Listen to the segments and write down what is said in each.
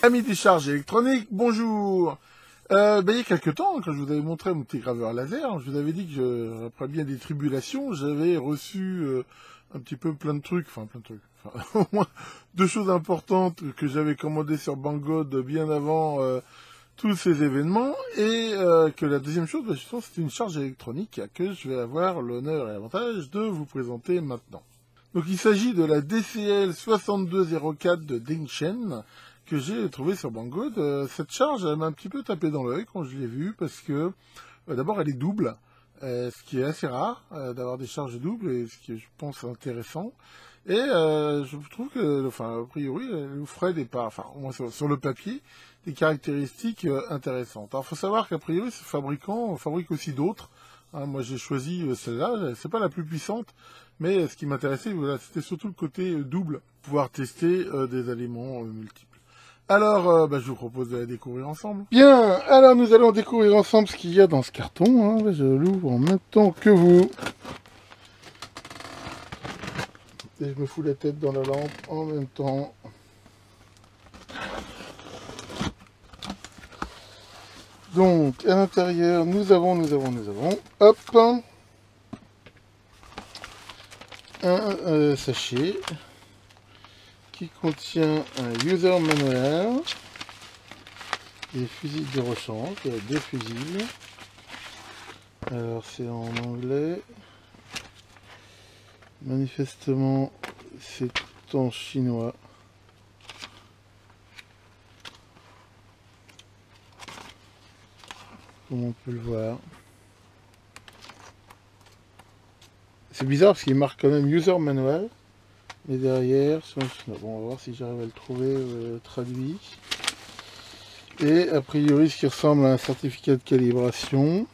Amis des charges électroniques, bonjour. Il y a quelques temps, quand je vous avais montré mon petit graveur laser, je vous avais dit que, après bien des tribulations, j'avais reçu un petit peu plein de trucs, au moins deux choses importantes que j'avais commandées sur Banggood bien avant tous ces événements, et que la deuxième chose, justement, c'était une charge électronique que je vais avoir l'honneur et l'avantage de vous présenter maintenant. Donc il s'agit de la DCL 6204 de Dingshen, que j'ai trouvé sur Banggood. Cette charge, elle m'a un petit peu tapé dans l'œil quand je l'ai vue, parce que d'abord elle est double, ce qui est assez rare d'avoir des charges doubles, et ce qui est, je pense, intéressant. Et je trouve que, a priori, elle offrait au moins sur le papier, des caractéristiques intéressantes. Alors il faut savoir qu'a priori, ce fabricant fabrique aussi d'autres. Moi j'ai choisi celle-là, c'est pas la plus puissante, mais ce qui m'intéressait, voilà, c'était surtout le côté double, pouvoir tester des aliments multiples. Alors, je vous propose de la découvrir ensemble. Bien, alors nous allons découvrir ensemble ce qu'il y a dans ce carton. Je l'ouvre en même temps que vous. Et je me fous la tête dans la lampe en même temps. Donc, à l'intérieur, nous avons, hop, un sachet qui contient un user manual, des fusibles de rechange, des fusibles. Alors c'est en anglais, manifestement c'est en chinois. Comme on peut le voir. C'est bizarre parce qu'il marque quand même user manual. Mais derrière, bon, on va voir si j'arrive à le trouver traduit. Et a priori, ce qui ressemble à un certificat de calibration.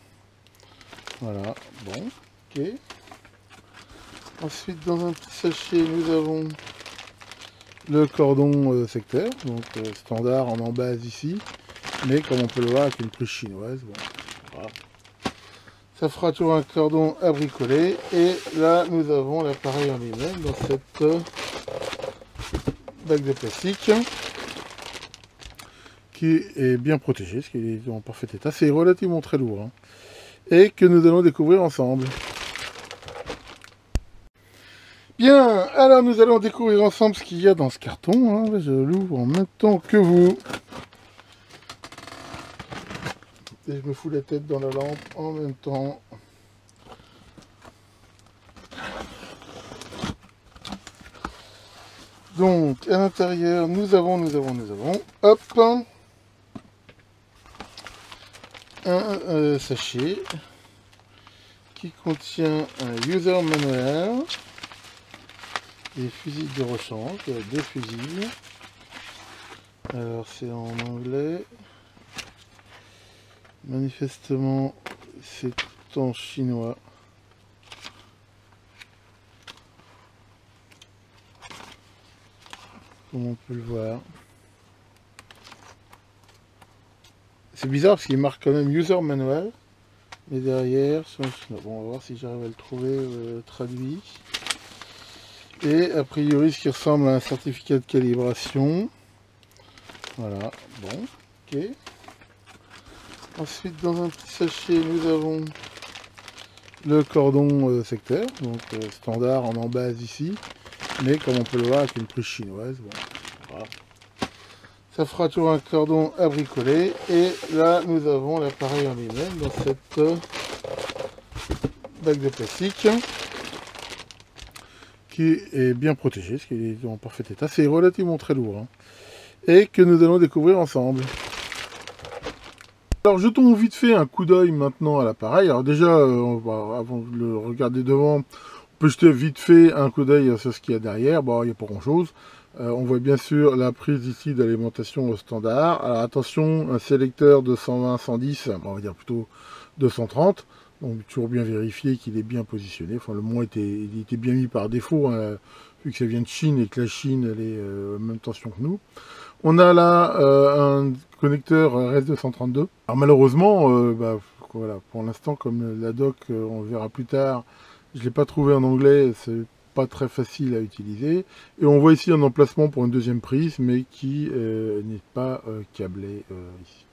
Voilà, bon, ok. Ensuite, dans un petit sachet, nous avons le cordon secteur, donc standard en embase ici. Mais comme on peut le voir, avec une prise chinoise. Bon, voilà. Ça fera toujours un cordon à bricoler. Et là, nous avons l'appareil en lui-même dans cette bague de plastique qui est bien protégé, parce qu'il est en parfait état. C'est relativement très lourd. Et que nous allons découvrir ensemble. Bien, alors nous allons découvrir ensemble ce qu'il y a dans ce carton. Je l'ouvre en même temps que vous. Et je me fous la tête dans la lampe en même temps. Donc, à l'intérieur, nous avons, hop, un sachet qui contient un user manual, des fusibles de rechange, des fusibles. Alors c'est en anglais, manifestement c'est en chinois. Comme on peut le voir. C'est bizarre parce qu'il marque quand même user manual. Mais derrière, bon, on va voir si j'arrive à le trouver traduit. Et a priori, ce qui ressemble à un certificat de calibration. Voilà, bon, ok. Ensuite, dans un petit sachet, nous avons le cordon secteur, donc standard en embase ici. Mais comme on peut le voir, avec une prise chinoise. Bon, voilà. Ça fera toujours un cordon à bricoler. Et là, nous avons l'appareil en lui-même dans cette bague de plastique qui est bien protégé, parce qu'il est en parfait état. C'est relativement très lourd. Et que nous allons découvrir ensemble. Alors jetons vite fait un coup d'œil maintenant à l'appareil. Alors déjà, avant de le regarder devant, on peut jeter vite fait un coup d'œil sur ce qu'il y a derrière. Bon, il n'y a pas grand chose. On voit bien sûr la prise ici d'alimentation standard. Alors attention, un sélecteur de 120-110, on va dire plutôt 230. Donc toujours bien vérifier qu'il est bien positionné. Enfin, le moins il était bien mis par défaut, vu que ça vient de Chine et que la Chine elle est même tension que nous. On a là un connecteur RS232. Alors malheureusement, voilà, pour l'instant, comme la doc, on le verra plus tard, je ne l'ai pas trouvé en anglais. C'est pas très facile à utiliser. Et on voit ici un emplacement pour une deuxième prise, mais qui n'est pas câblé ici.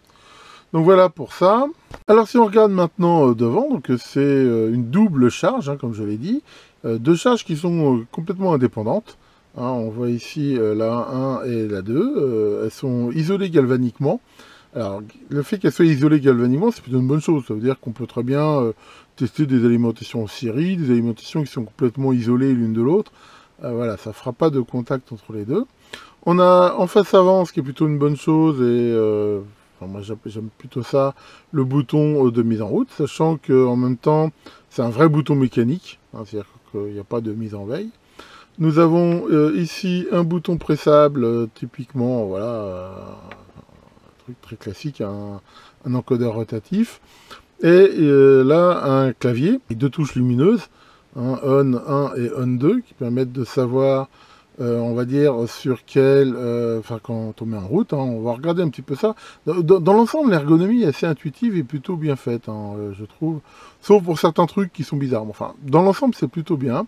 Donc voilà pour ça. Alors si on regarde maintenant devant, donc c'est une double charge, hein, comme je l'ai dit. Deux charges qui sont complètement indépendantes. Hein, on voit ici la 1 et la 2. Elles sont isolées galvaniquement. Alors, le fait qu'elles soient isolées galvaniquement, c'est plutôt une bonne chose. Ça veut dire qu'on peut très bien tester des alimentations en série, des alimentations qui sont complètement isolées l'une de l'autre. Voilà, ça ne fera pas de contact entre les deux. On a en face avant, ce qui est plutôt une bonne chose, et enfin, moi j'aime plutôt ça, le bouton de mise en route, sachant qu'en même temps, c'est un vrai bouton mécanique, hein, c'est-à-dire qu'il n'y a pas de mise en veille. Nous avons ici un bouton pressable, typiquement, voilà, un truc très classique, un encodeur rotatif. Et là, un clavier, et deux touches lumineuses, hein, On 1 et On 2, qui permettent de savoir, on va dire, sur quel, enfin quand on met en route, hein, on va regarder un petit peu ça. Dans l'ensemble, l'ergonomie est assez intuitive et plutôt bien faite, hein, je trouve, sauf pour certains trucs qui sont bizarres. Enfin, dans l'ensemble, c'est plutôt bien.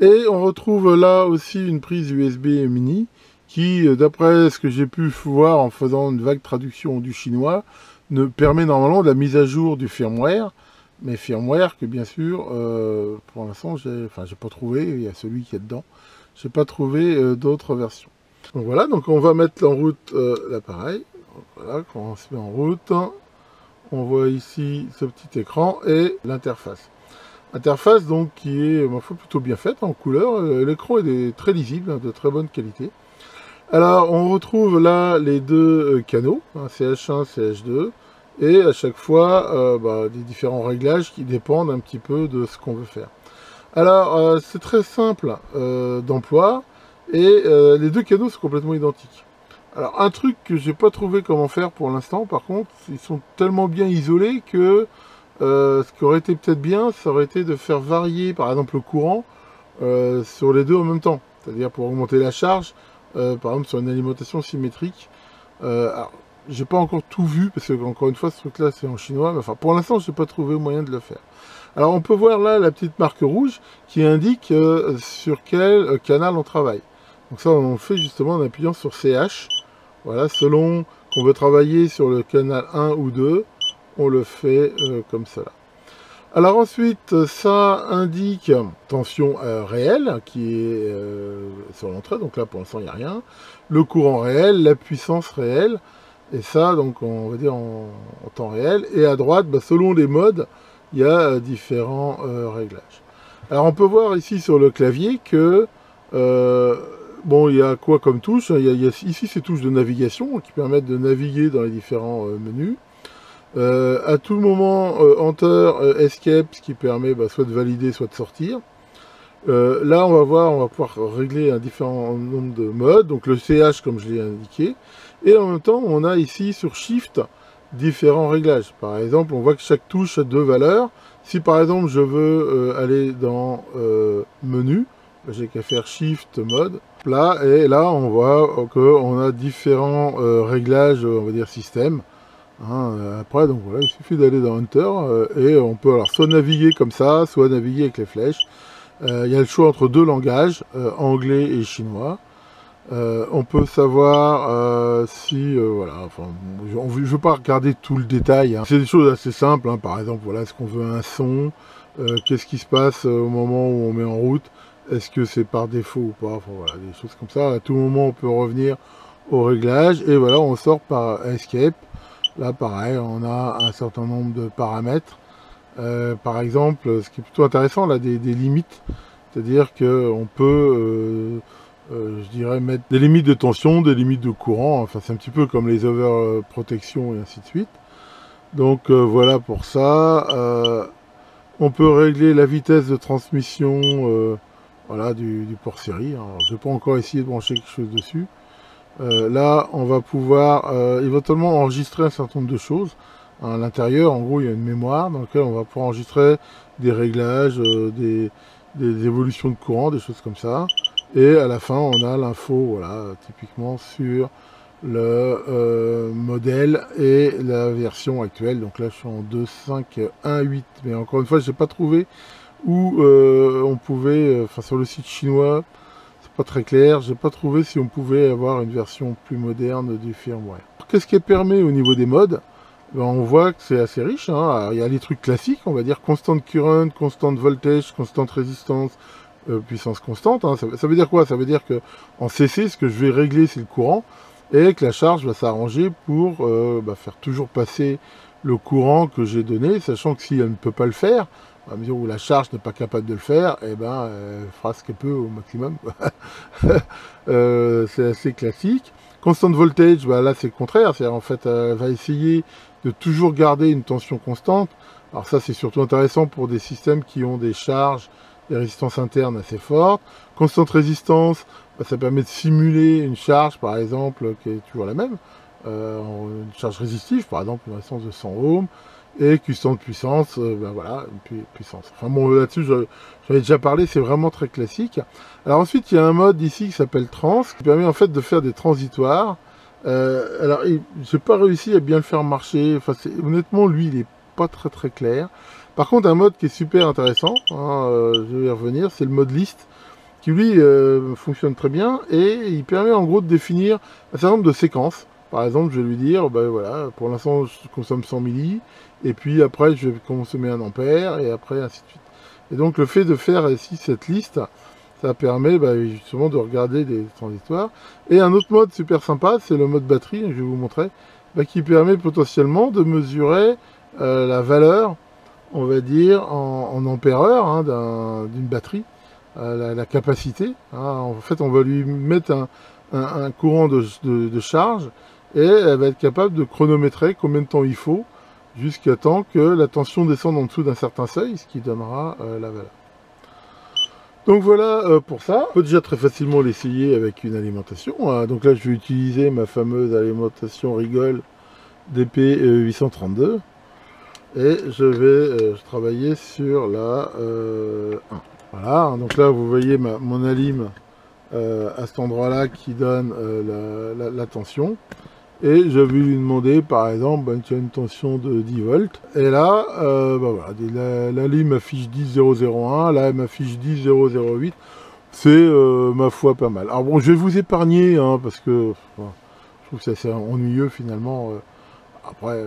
Et on retrouve là aussi une prise USB mini, qui, d'après ce que j'ai pu voir en faisant une vague traduction du chinois, ne permet normalement de la mise à jour du firmware, mais firmware que bien sûr, pour l'instant, j'ai pas trouvé, il y a celui qui est dedans, j'ai pas trouvé d'autres versions. Donc voilà, donc on va mettre en route l'appareil. Voilà, quand on se met en route, on voit ici ce petit écran et l'interface. Interface donc qui est, ma foi, plutôt bien faite en couleur, l'écran est très lisible, hein, de très bonne qualité. Alors, on retrouve là les deux canaux, hein, CH1, CH2, et à chaque fois, des différents réglages qui dépendent un petit peu de ce qu'on veut faire. Alors, c'est très simple d'emploi, et les deux canaux sont complètement identiques. Alors, un truc que j'ai pas trouvé comment faire pour l'instant, par contre, ils sont tellement bien isolés que ce qui aurait été peut-être bien, ça aurait été de faire varier, par exemple, le courant sur les deux en même temps. C'est-à-dire pour augmenter la charge, par exemple sur une alimentation symétrique. Alors, j'ai pas encore tout vu, parce que encore une fois, ce truc-là, c'est en chinois. Mais enfin, pour l'instant, j'ai pas trouvé moyen de le faire. Alors, on peut voir là la petite marque rouge qui indique sur quel canal on travaille. Donc ça, on le fait justement en appuyant sur CH. Voilà, selon qu'on veut travailler sur le canal 1 ou 2, on le fait comme cela. Alors ensuite, ça indique tension réelle qui est sur l'entrée, donc là pour l'instant il n'y a rien. Le courant réel, la puissance réelle, et ça donc on va dire en temps réel. Et à droite, selon les modes, il y a différents réglages. Alors on peut voir ici sur le clavier que bon, il y a quoi comme touche? Il y a ici ces touches de navigation qui permettent de naviguer dans les différents menus. À tout moment, Enter, Escape, ce qui permet soit de valider, soit de sortir. Là, on va voir, on va pouvoir régler un différent nombre de modes, donc le CH comme je l'ai indiqué. Et en même temps, on a ici sur Shift différents réglages. Par exemple, on voit que chaque touche a deux valeurs. Si par exemple, je veux aller dans Menu, j'ai qu'à faire Shift Mode. Là, et là, on voit qu'on a différents réglages, on va dire système. Après, donc voilà, il suffit d'aller dans Hunter et on peut alors soit naviguer comme ça, soit naviguer avec les flèches. Il y a le choix entre deux langages, anglais et chinois. On peut savoir si, voilà, enfin, je ne veux pas regarder tout le détail. Hein. C'est des choses assez simples, hein. Par exemple, voilà, est-ce qu'on veut un son, qu'est-ce qui se passe au moment où on met en route, est-ce que c'est par défaut ou pas, enfin, voilà, des choses comme ça. À tout moment, on peut revenir au réglage et voilà, on sort par Escape. Là, pareil, on a un certain nombre de paramètres. Par exemple, ce qui est plutôt intéressant, là, des limites. C'est-à-dire qu'on peut, je dirais, mettre des limites de tension, des limites de courant. Enfin, c'est un petit peu comme les overprotections et ainsi de suite. Donc, voilà pour ça. On peut régler la vitesse de transmission voilà, du port série. Alors, je n'ai pas encore essayé de brancher quelque chose dessus. Là, on va pouvoir éventuellement enregistrer un certain nombre de choses. À l'intérieur, en gros, il y a une mémoire dans laquelle on va pouvoir enregistrer des réglages, des évolutions de courant, des choses comme ça. Et à la fin, on a l'info, voilà, typiquement sur le modèle et la version actuelle. Donc là, je suis en 2.5.1.8. Mais encore une fois, je n'ai pas trouvé où on pouvait, enfin sur le site chinois, c'est pas très clair, j'ai pas trouvé si on pouvait avoir une version plus moderne du firmware. Qu'est-ce qui permet au niveau des modes? Ben, on voit que c'est assez riche, hein. Alors, il y a les trucs classiques, on va dire constant current, constant voltage, constante résistance, puissance constante, hein. Ça veut dire quoi? Ça veut dire que en CC, ce que je vais régler, c'est le courant, et que la charge va s'arranger pour faire toujours passer le courant que j'ai donné, sachant que si elle ne peut pas le faire, à mesure où la charge n'est pas capable de le faire, eh ben, elle fera ce qu'elle peut au maximum. C'est assez classique. Constant voltage, bah là c'est le contraire, c'est en fait elle va essayer de toujours garder une tension constante. Alors ça c'est surtout intéressant pour des systèmes qui ont des charges, des résistances internes assez fortes. Constante résistance, bah, ça permet de simuler une charge par exemple qui est toujours la même, une charge résistive par exemple une résistance de 100 ohms. Et constante puissance, ben voilà, une puissance. Enfin bon, là-dessus, j'en ai déjà parlé, c'est vraiment très classique. Alors ensuite, il y a un mode ici qui s'appelle trans, qui permet en fait de faire des transitoires. Alors, j'ai pas réussi à bien le faire marcher. Enfin, honnêtement, lui, il est pas très très clair. Par contre, un mode qui est super intéressant, hein, je vais y revenir, c'est le mode list, qui lui fonctionne très bien et il permet en gros de définir un certain nombre de séquences. Par exemple, je vais lui dire, ben voilà, pour l'instant, je consomme 100 milli, et puis après, je vais consommer 1 ampère, et après, ainsi de suite. Et donc, le fait de faire ici cette liste, ça permet justement de regarder des transitoires. Et un autre mode super sympa, c'est le mode batterie, je vais vous montrer, qui permet potentiellement de mesurer la valeur, on va dire, en ampère-heure hein, d'une batterie, la capacité. Hein. En fait, on va lui mettre un courant de charge, et elle va être capable de chronométrer combien de temps il faut, jusqu'à temps que la tension descende en dessous d'un certain seuil, ce qui donnera la valeur. Donc voilà pour ça. On peut déjà très facilement l'essayer avec une alimentation. Hein. Donc là, je vais utiliser ma fameuse alimentation Rigol DP832. Et je vais travailler sur la 1. Voilà, hein. Donc là, vous voyez mon alim à cet endroit-là qui donne la tension. Et je vais lui demander, par exemple, qu'il y a une tension de 10 volts. Et là, voilà, la lime affiche 10,001, là, elle m'affiche 10,008. C'est, ma foi, pas mal. Alors bon, je vais vous épargner, hein, parce que je trouve que c'est assez ennuyeux, finalement. Après,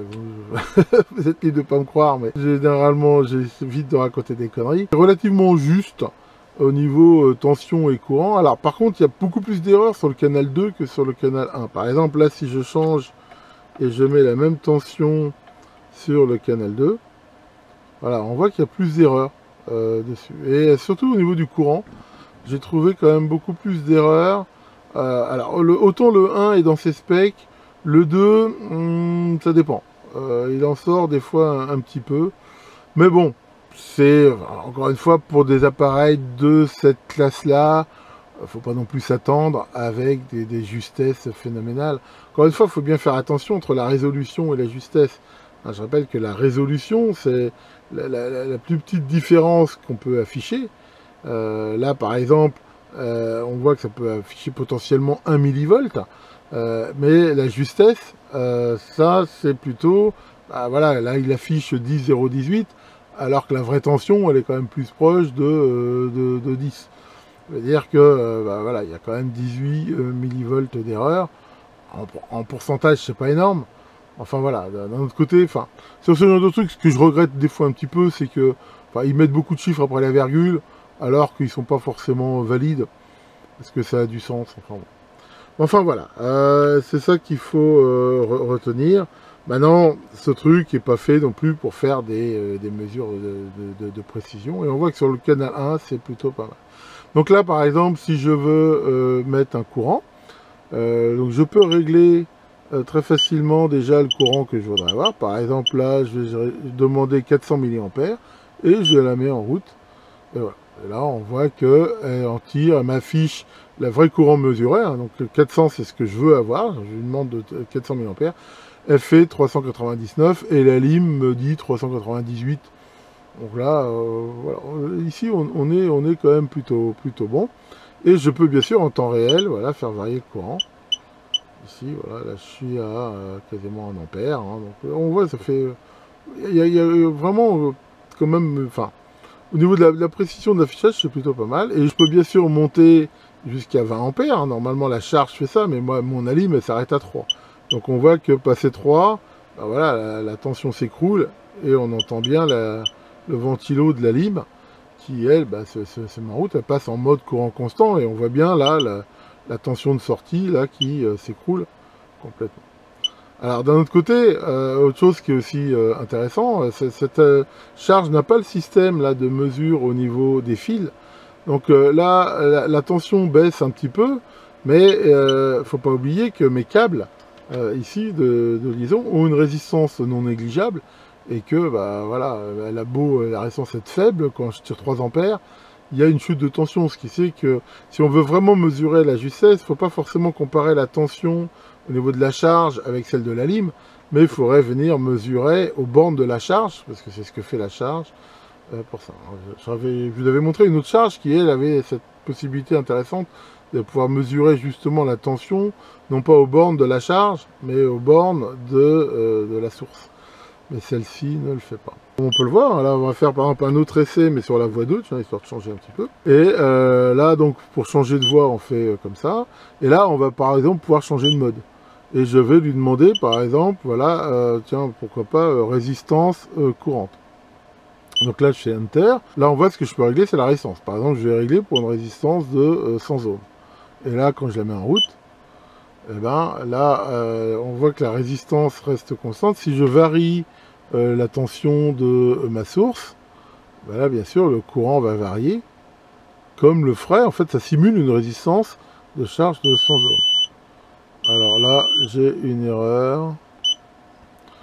vous êtes libre de pas me croire, mais généralement, j'évite de raconter des conneries. C'est relativement juste au niveau tension et courant. Alors par contre, il y a beaucoup plus d'erreurs sur le canal 2 que sur le canal 1. Par exemple, là, si je change et je mets la même tension sur le canal 2, voilà, on voit qu'il y a plus d'erreurs dessus. Et surtout au niveau du courant, j'ai trouvé quand même beaucoup plus d'erreurs. Alors, autant le 1 est dans ses specs, le 2, ça dépend. Il en sort des fois un petit peu. Mais bon, c'est, encore une fois, pour des appareils de cette classe-là, faut pas non plus s'attendre avec des justesses phénoménales. Encore une fois, il faut bien faire attention entre la résolution et la justesse. Je rappelle que la résolution, c'est la plus petite différence qu'on peut afficher. Là, par exemple, on voit que ça peut afficher potentiellement 1 millivolt. Mais la justesse, ça, c'est plutôt... voilà, là, il affiche 10,018, alors que la vraie tension, elle est quand même plus proche de 10. Ça veut dire que voilà, il y a quand même 18 millivolts d'erreur. En pourcentage, c'est pas énorme. Enfin voilà, d'un autre côté, sur ce genre de trucs, ce que je regrette des fois un petit peu, c'est que ils mettent beaucoup de chiffres après la virgule, alors qu'ils sont pas forcément valides. Est-ce que ça a du sens? Enfin voilà, c'est ça qu'il faut retenir. Maintenant, ce truc n'est pas fait non plus pour faire des mesures de précision. Et on voit que sur le canal 1, c'est plutôt pas mal. Donc là, par exemple, si je veux mettre un courant, donc je peux régler très facilement déjà le courant que je voudrais avoir. Par exemple, là, je vais demander 400 mA et je la mets en route. Et voilà. Et là, on voit qu'elle en tire, elle m'affiche la vraie courant mesurée. Hein, donc 400, c'est ce que je veux avoir. Je lui demande de 400 mA. Elle fait 399 et la lime me dit 398. Donc là, voilà. Ici, on est quand même plutôt bon. Et je peux bien sûr en temps réel, voilà, faire varier le courant. Ici, voilà, là je suis à quasiment 1 ampère. Hein, donc on voit, ça fait... Il y a vraiment quand même... Au niveau de la précision de l'affichage, c'est plutôt pas mal. Et je peux bien sûr monter jusqu'à 20 ampères. Hein. Normalement, la charge fait ça, mais moi, mon alim, elle s'arrête à 3. Donc on voit que passé 3, ben voilà, la tension s'écroule et on entend bien le ventilo de la lime qui, elle, ben, c'est ma route, elle passe en mode courant constant et on voit bien là la tension de sortie là qui s'écroule complètement. Alors d'un autre côté, autre chose qui est aussi intéressant, cette charge n'a pas le système là de mesure au niveau des fils. Donc là, la tension baisse un petit peu, mais faut pas oublier que mes câbles ici de liaison ont une résistance non négligeable et que bah voilà, la résistance est faible quand je tire 3 ampères. Il y a une chute de tension, ce qui fait que si on veut vraiment mesurer la justesse, il ne faut pas forcément comparer la tension au niveau de la charge avec celle de la lime, mais il faudrait venir mesurer aux bornes de la charge, parce que c'est ce que fait la charge, pour ça. Je vous avais montré une autre charge qui, elle, avait cette possibilité intéressante de pouvoir mesurer justement la tension, non pas aux bornes de la charge, mais aux bornes de la source. Mais celle-ci ne le fait pas. On peut le voir, là on va faire par exemple un autre essai, mais sur la voix d'eau, histoire de changer un petit peu. Et là donc pour changer de voix on fait comme ça. Et là on va par exemple pouvoir changer de mode. Et je vais lui demander par exemple, voilà, tiens pourquoi pas résistance courante. Donc là je fais Enter. Là on voit ce que je peux régler, c'est la résistance. Par exemple je vais régler pour une résistance de 100 ohms. Et là quand je la mets en route, et ben là on voit que la résistance reste constante. Si je varie la tension de ma source, ben là bien sûr le courant va varier comme le ferait, en fait ça simule une résistance de charge de 100 ohms. Alors là j'ai une erreur,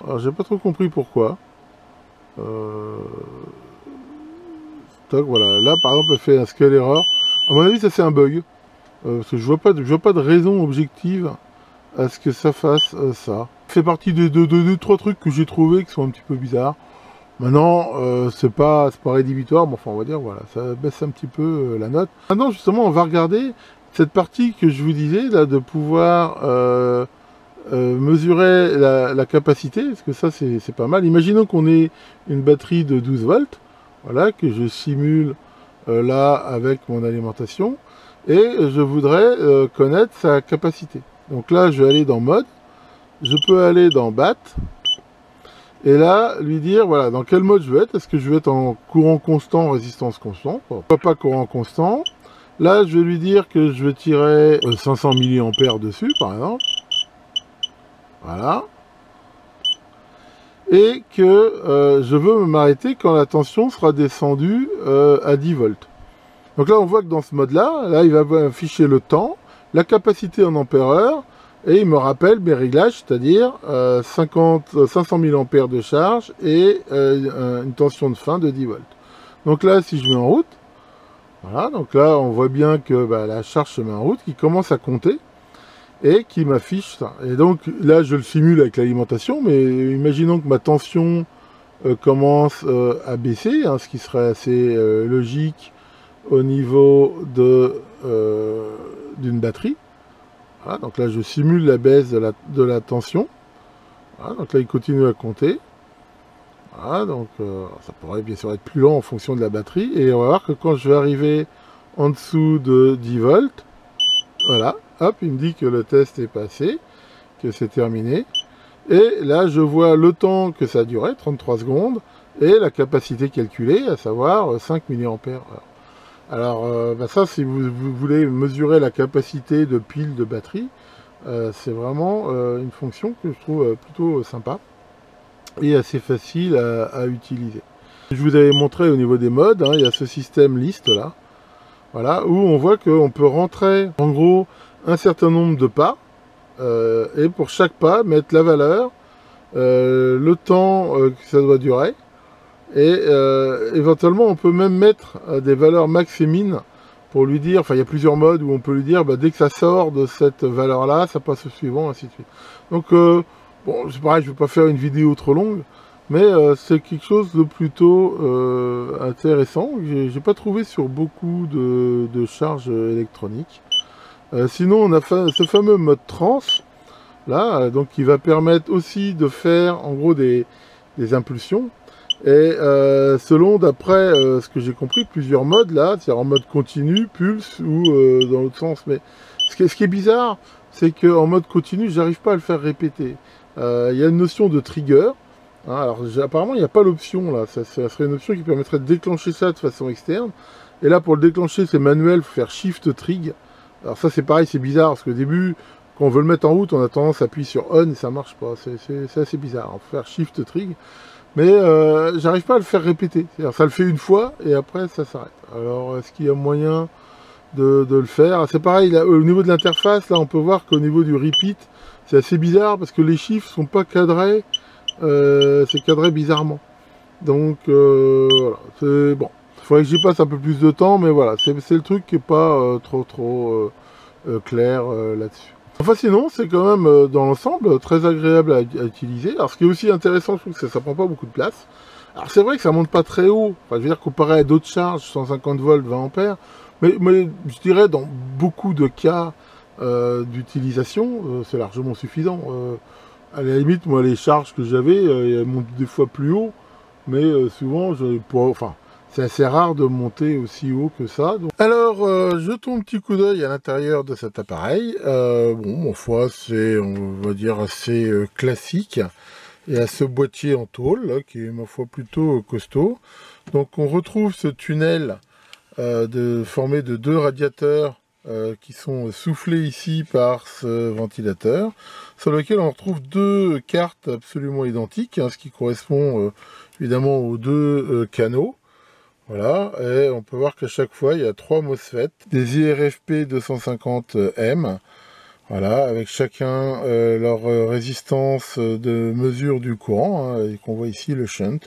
alors j'ai pas trop compris pourquoi. Donc voilà, là par exemple elle fait un scale error, à mon avis ça c'est un bug, parce que je vois pas de raison objective à ce que ça fasse ça. Ça fait partie de 2-3 trucs que j'ai trouvé qui sont un petit peu bizarres. Maintenant, c'est pas rédhibitoire, mais enfin on va dire, voilà, ça baisse un petit peu la note. Maintenant justement, on va regarder cette partie que je vous disais, là, de pouvoir mesurer la capacité, parce que ça c'est pas mal. Imaginons qu'on ait une batterie de 12 volts, voilà, que je simule là avec mon alimentation, et je voudrais connaître sa capacité. Donc là, je vais aller dans mode, je peux aller dans BAT, et là, lui dire, voilà, dans quel mode je veux être. Est-ce que je veux être en courant constant, résistance constante? Pourquoi pas courant constant? Là, je vais lui dire que je vais tirer 500 mA dessus, par exemple. Voilà. Et que je veux m'arrêter quand la tension sera descendue à 10 volts. Donc là, on voit que dans ce mode-là, là, il va afficher le temps, la capacité en ampères-heure, et il me rappelle mes réglages, c'est-à-dire 500 mA de charge et une tension de fin de 10 volts. Donc là, si je mets en route, voilà, donc là, on voit bien que bah, la charge se met en route, qui commence à compter, et qui m'affiche ça. Et donc là, je le simule avec l'alimentation, mais imaginons que ma tension commence à baisser, hein, ce qui serait assez logique au niveau d'une batterie. Voilà, donc là je simule la baisse de la tension. Voilà, donc là il continue à compter. Voilà, donc ça pourrait bien sûr être plus lent en fonction de la batterie. Et on va voir que quand je vais arriver en dessous de 10 volts, voilà, hop, il me dit que le test est passé, que c'est terminé. Et là je vois le temps que ça a duré, 33 secondes, et la capacité calculée, à savoir 5 mA/h. Alors bah ça, si vous voulez mesurer la capacité de pile de batterie, c'est vraiment une fonction que je trouve plutôt sympa et assez facile à utiliser. Je vous avais montré au niveau des modes, hein, il y a ce système liste là, voilà, où on voit qu'on peut rentrer en gros un certain nombre de pas, et pour chaque pas mettre la valeur, le temps que ça doit durer, et éventuellement on peut même mettre des valeurs max et min pour lui dire, enfin il y a plusieurs modes où on peut lui dire bah, dès que ça sort de cette valeur là ça passe au suivant, ainsi de suite. Donc bon c'est pareil, je ne vais pas faire une vidéo trop longue, mais c'est quelque chose de plutôt intéressant que j'ai pas trouvé sur beaucoup de charges électroniques. Sinon on a ce fameux mode trans là, donc qui va permettre aussi de faire en gros des impulsions. Et selon, d'après ce que j'ai compris, plusieurs modes là, c'est-à-dire en mode continu, pulse ou dans l'autre sens. Mais ce qui est bizarre, c'est qu'en mode continu, j'arrive pas à le faire répéter. Il y a une notion de trigger. Hein, alors apparemment, il n'y a pas l'option là. Ça serait une option qui permettrait de déclencher ça de façon externe. Et là, pour le déclencher, c'est manuel, il faut faire Shift Trig. Alors ça, c'est pareil, c'est bizarre parce qu'au début, quand on veut le mettre en route, on a tendance à appuyer sur On et ça marche pas. C'est assez bizarre. Il faut faire Shift Trig. Mais j'arrive pas à le faire répéter. C'est-à-dire, ça le fait une fois et après, ça s'arrête. Alors, est-ce qu'il y a moyen de le faire? C'est pareil, là, au niveau de l'interface, là, on peut voir qu'au niveau du repeat, c'est assez bizarre parce que les chiffres sont pas cadrés. C'est cadré bizarrement. Donc, voilà. C'est bon. Il faudrait que j'y passe un peu plus de temps, mais voilà. C'est le truc qui est pas trop clair là-dessus. Enfin sinon, c'est quand même dans l'ensemble très agréable à utiliser. Alors ce qui est aussi intéressant, je trouve que ça prend pas beaucoup de place. Alors c'est vrai que ça monte pas très haut, enfin, je veux dire comparé à d'autres charges, 150 volts, 20 ampères, mais je dirais dans beaucoup de cas d'utilisation, c'est largement suffisant. À la limite, moi les charges que j'avais, elles montent des fois plus haut, mais souvent, enfin, c'est assez rare de monter aussi haut que ça. Donc... Alors, jetons un petit coup d'œil à l'intérieur de cet appareil. Bon, ma foi, c'est, on va dire, assez classique. Et à ce boîtier en tôle, là, qui est, ma foi, plutôt costaud. Donc, on retrouve ce tunnel formé de deux radiateurs qui sont soufflés ici par ce ventilateur, sur lequel on retrouve deux cartes absolument identiques, hein, ce qui correspond évidemment aux deux canaux. Voilà, et on peut voir qu'à chaque fois, il y a trois MOSFET, des IRFP 250M, voilà, avec chacun leur résistance de mesure du courant, hein, et qu'on voit ici le shunt,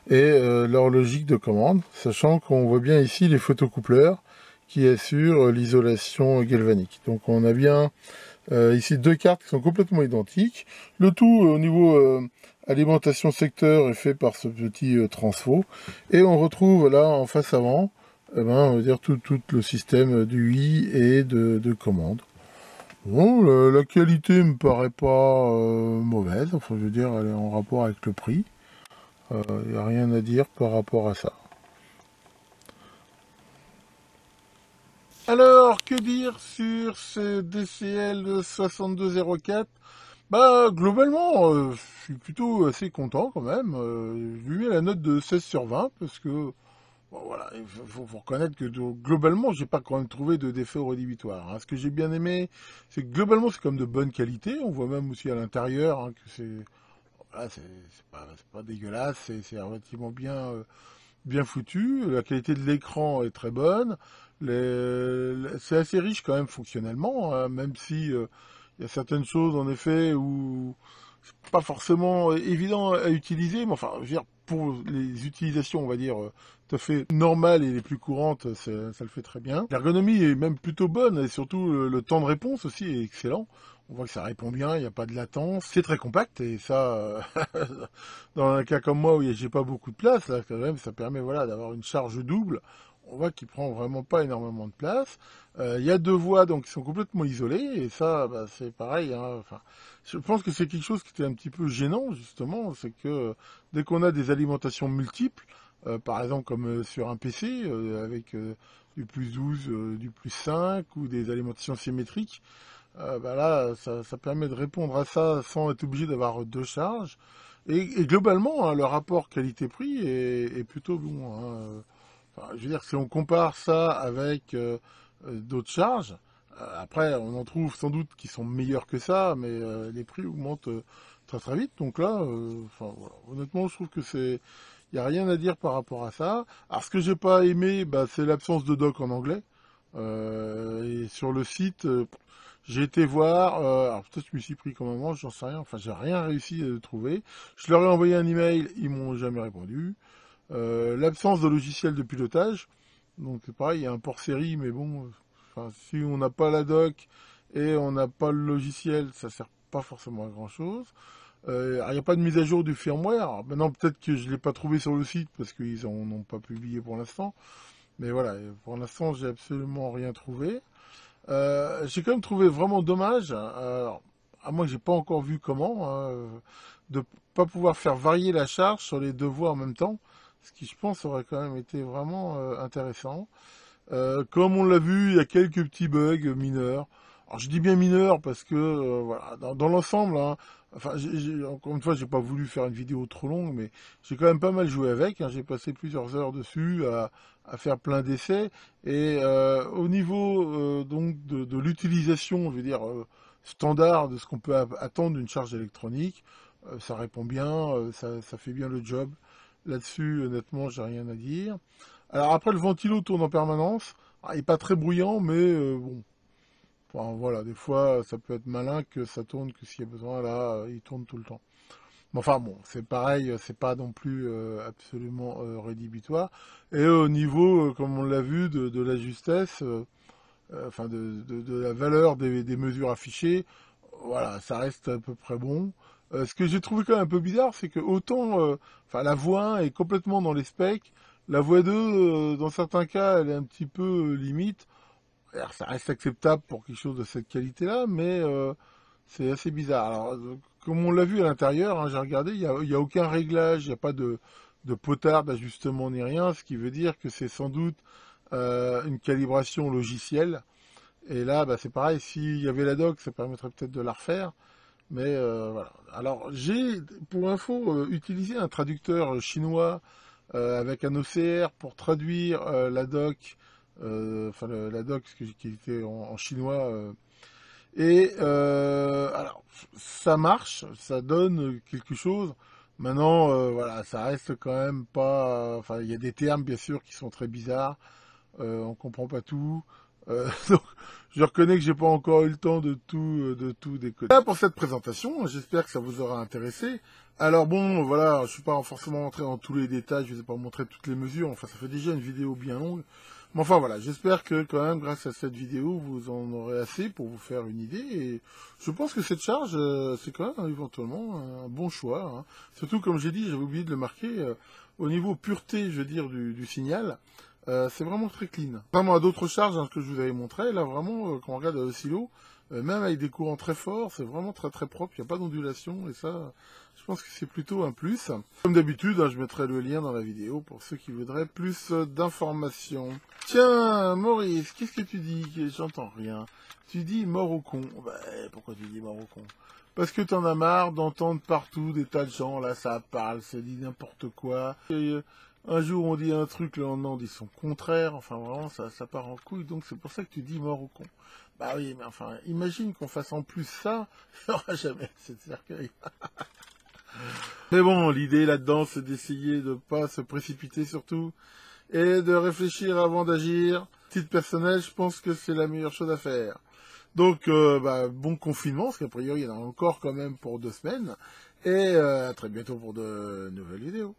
et leur logique de commande, sachant qu'on voit bien ici les photocoupleurs qui assurent l'isolation galvanique. Donc on a bien ici deux cartes qui sont complètement identiques. Le tout au niveau alimentation secteur est fait par ce petit transfo. Et on retrouve là en face avant, on va dire tout le système d'UI et de commande. Bon, la qualité me paraît pas mauvaise. Enfin, je veux dire, elle est en rapport avec le prix. Il n'y a rien à dire par rapport à ça. Alors, que dire sur ce DCL 6204? Bah, globalement, je suis plutôt assez content quand même. Je lui mets la note de 16 sur 20 parce que, bon, voilà, il faut reconnaître que globalement, j'ai pas quand même trouvé de défaut rédhibitoire. Hein. Ce que j'ai bien aimé, c'est que globalement, c'est comme de bonne qualité. On voit même aussi à l'intérieur hein, que voilà, c'est pas dégueulasse, c'est relativement bien foutu. La qualité de l'écran est très bonne. C'est assez riche quand même fonctionnellement, hein, même si il y a certaines choses en effet où c'est pas forcément évident à utiliser, mais enfin, je veux dire, pour les utilisations, on va dire, tout à fait normales et les plus courantes, ça le fait très bien. L'ergonomie est même plutôt bonne, et surtout le temps de réponse aussi est excellent. On voit que ça répond bien, il n'y a pas de latence. C'est très compact, et ça, dans un cas comme moi où j'ai pas beaucoup de place, là, quand même, ça permet voilà, d'avoir une charge double. On voit qu'il prend vraiment pas énormément de place. Il y a deux voies donc qui sont complètement isolées et ça, bah, c'est pareil. Hein, enfin, je pense que c'est quelque chose qui était un petit peu gênant justement, c'est que dès qu'on a des alimentations multiples, par exemple comme sur un PC avec du plus 12, du plus 5 ou des alimentations symétriques, bah là, ça permet de répondre à ça sans être obligé d'avoir deux charges. Et globalement, hein, le rapport qualité-prix est plutôt bon. Hein. Enfin, je veux dire, si on compare ça avec d'autres charges, après, on en trouve sans doute qui sont meilleurs que ça, mais les prix augmentent très très vite. Donc là, enfin, voilà. Honnêtement, je trouve que il n'y a rien à dire par rapport à ça. Alors, ce que j'ai pas aimé, bah, c'est l'absence de doc en anglais. Et sur le site, j'ai été voir, alors peut-être je me suis pris comme un manche, j'en sais rien, enfin j'ai rien réussi à trouver. Je leur ai envoyé un email, ils m'ont jamais répondu. L'absence de logiciel de pilotage, donc c'est pareil, il y a un port série, mais bon, enfin, si on n'a pas la doc et on n'a pas le logiciel, ça sert pas forcément à grand chose. Alors, il n'y a pas de mise à jour du firmware. Alors, maintenant, peut-être que je ne l'ai pas trouvé sur le site parce qu'ils n'en ont pas publié pour l'instant. Mais voilà, pour l'instant, j'ai absolument rien trouvé. J'ai quand même trouvé vraiment dommage. Alors, à moi j'ai pas encore vu comment, hein, de pas pouvoir faire varier la charge sur les deux voies en même temps, ce qui je pense aurait quand même été vraiment intéressant. Comme on l'a vu, il y a quelques petits bugs mineurs. Alors je dis bien mineurs parce que voilà, dans l'ensemble, hein, enfin encore une fois, j'ai pas voulu faire une vidéo trop longue, mais j'ai quand même pas mal joué avec, hein. J'ai passé plusieurs heures dessus à faire plein d'essais. Et au niveau donc de l'utilisation, je veux dire standard de ce qu'on peut attendre d'une charge électronique, ça répond bien, ça fait bien le job. Là-dessus, honnêtement, j'ai rien à dire. Alors après, le ventilo tourne en permanence. Ah, il n'est pas très bruyant, mais bon. Enfin, voilà, des fois, ça peut être malin que ça tourne, que s'il y a besoin, là, il tourne tout le temps. Mais enfin bon, c'est pareil, c'est pas non plus absolument rédhibitoire. Et au niveau, comme on l'a vu, de la justesse, enfin de la valeur des mesures affichées, voilà, ça reste à peu près bon. Ce que j'ai trouvé quand même un peu bizarre, c'est que autant, enfin la voix 1 est complètement dans les specs, la voix 2, dans certains cas, elle est un petit peu limite. Alors, ça reste acceptable pour quelque chose de cette qualité-là, mais c'est assez bizarre. Alors, comme on l'a vu à l'intérieur, hein, j'ai regardé, il y a aucun réglage, il n'y a pas de potard, d'ajustement ni rien, ce qui veut dire que c'est sans doute une calibration logicielle. Et là, bah, c'est pareil, s'il y avait la doc, ça permettrait peut-être de la refaire. Mais voilà. Alors, j'ai, pour info, utilisé un traducteur chinois avec un OCR pour traduire la doc, enfin la doc qui était en chinois. Et alors, ça marche, ça donne quelque chose. Maintenant, voilà, ça reste quand même pas. Enfin, il y a des termes, bien sûr, qui sont très bizarres. On comprend pas tout. Donc, je reconnais que j'ai pas encore eu le temps de tout décoder. Voilà pour cette présentation. J'espère que ça vous aura intéressé. Alors bon, voilà, je suis pas forcément rentré dans tous les détails. Je vous ai pas montré toutes les mesures. Enfin, ça fait déjà une vidéo bien longue. Mais enfin voilà, j'espère que quand même, grâce à cette vidéo, vous en aurez assez pour vous faire une idée. Et je pense que cette charge, c'est quand même éventuellement un bon choix, hein. Surtout, comme j'ai dit, j'avais oublié de le marquer, au niveau pureté, je veux dire, du signal. C'est vraiment très clean. Vraiment à d'autres charges, hein, que je vous avais montré, là vraiment, quand on regarde à l'oscillo, même avec des courants très forts, c'est vraiment très très propre, il n'y a pas d'ondulation, et ça, je pense que c'est plutôt un plus. Comme d'habitude, hein, je mettrai le lien dans la vidéo pour ceux qui voudraient plus d'informations. Tiens, Maurice, qu'est-ce que tu dis? J'entends rien. Tu dis mort au con. Bah, pourquoi tu dis mort au con? Parce que t'en as marre d'entendre partout des tas de gens, là ça parle, ça dit n'importe quoi. Et, un jour on dit un truc, le lendemain on dit son contraire, enfin vraiment ça part en couille, donc c'est pour ça que tu dis mort au con. Bah oui, mais enfin, imagine qu'on fasse en plus ça, il n'y aura jamais cette cercueil. Mais bon, l'idée là-dedans c'est d'essayer de pas se précipiter surtout, et de réfléchir avant d'agir. Titre personnel, je pense que c'est la meilleure chose à faire. Donc, bah, bon confinement, parce qu'a priori il y en a encore quand même pour 2 semaines, et à très bientôt pour de nouvelles vidéos.